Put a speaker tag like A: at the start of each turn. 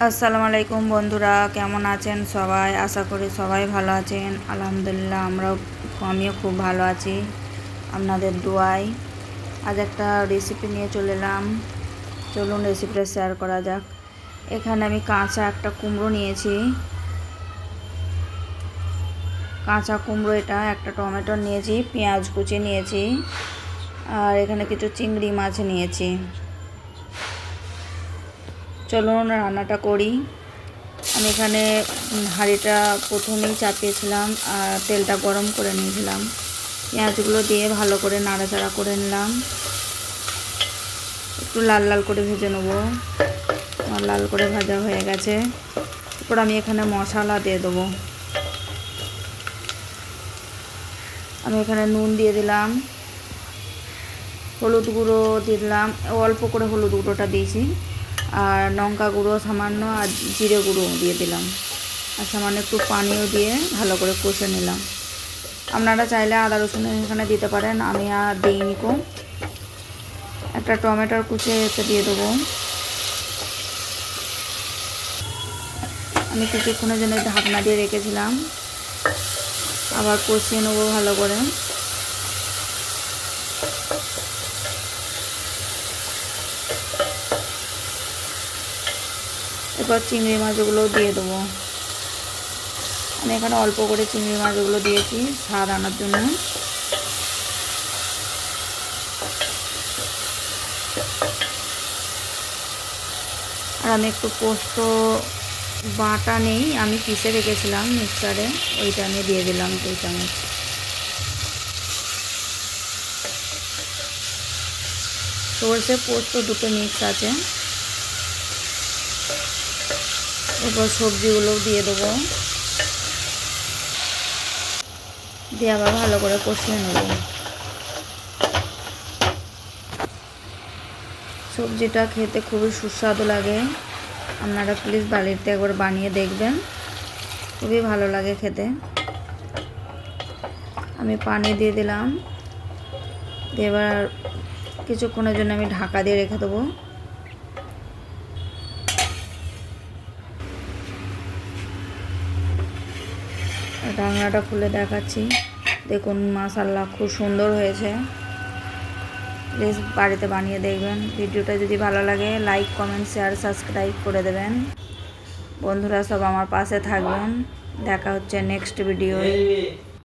A: আসসালামু আলাইকুম বন্ধুরা, কেমন আছেন সবাই? আশা করি সবাই ভালো আছেন। আলহামদুলিল্লাহ আমিও খুব ভালো আছি আপনাদের দোয়ায়। আজ একটা রেসিপি নিয়ে চলে এলাম, চলুন রেসিপিটা শেয়ার করা যাক। এখানে আমি কাঁচা একটা কুমড়ো নিয়েছি, কাঁচা কুমড়ো এটা, একটা টমেটো নিয়েছি, পেঁয়াজ কুচি নিয়েছি, আর এখানে কিছু চিংড়ি মাছ নিয়েছি। চলুন রান্নাটা করি। আমি এখানে হাঁড়িটা প্রথমেই চাপিয়েছিলাম আর তেলটা গরম করে নিয়েছিলাম। পেঁয়াজগুলো দিয়ে ভালো করে নাড়াচাড়া করে নিলাম, একটু লাল লাল করে ভেজে নেব। আমার লাল করে ভাজা হয়ে গেছে। এরপর আমি এখানে মশলা দিয়ে দেবো। আমি এখানে নুন দিয়ে দিলাম, হলুদ গুঁড়ো দিয়ে দিলাম, অল্প করে হলুদ গুঁড়োটা দিয়েছি, আর লঙ্কা গুঁড়ো সামান্য, আর জিরে গুঁড়ো দিয়ে দিলাম, আর সামান্য একটু পানিও দিয়ে ভালো করে কষে নিলাম। আপনারা চাইলে আদা রসুন এখানে দিতে পারেন, আমি আর দিইনি কো। একটা টমেটোর কুচি এতে দিয়ে দেবো। আমি কিছুক্ষণের জন্য ঢাকনা দিয়ে রেখেছিলাম, আবার কষিয়ে নেবো ভালো করে। এরপর চিংড়ি মাছগুলোও দিয়ে দেবো। আমি এখানে অল্প করে চিংড়ি মাছগুলো দিয়েছি স্বাদ আনার জন্য। আর আমি একটু পোস্ত বাটা নেই, আমি পিষে রেখেছিলাম মিক্সারে, ওইটা আমি দিয়ে দিলাম 2 চামচ। সরষে পোস্ত দুটো মিক্স আছে। এরপর সবজিগুলোও দিয়ে দেবো, দিয়ে আবার ভালো করে কষিয়ে নেব। সবজিটা খেতে খুবই সুস্বাদু লাগে, আপনারা প্লিজ বাড়িতে একবার বানিয়ে দেখবেন, খুবই ভালো লাগে খেতে। আমি পানি দিয়ে দিলাম, এবার কিছুক্ষণের জন্য আমি ঢাকা দিয়ে রেখে দেবো। ঢাকনাটা খুলে দেখাচ্ছি, দেখুন মাশাআল্লাহ খুব সুন্দর হয়েছে। প্লিজ বাড়িতে বানিয়ে দেখবেন। ভিডিওটা যদি ভালো লাগে লাইক কমেন্ট শেয়ার সাবস্ক্রাইব করে দেবেন। বন্ধুরা সব আমার পাশে থাকবেন। দেখা হচ্ছে নেক্সট ভিডিওয়।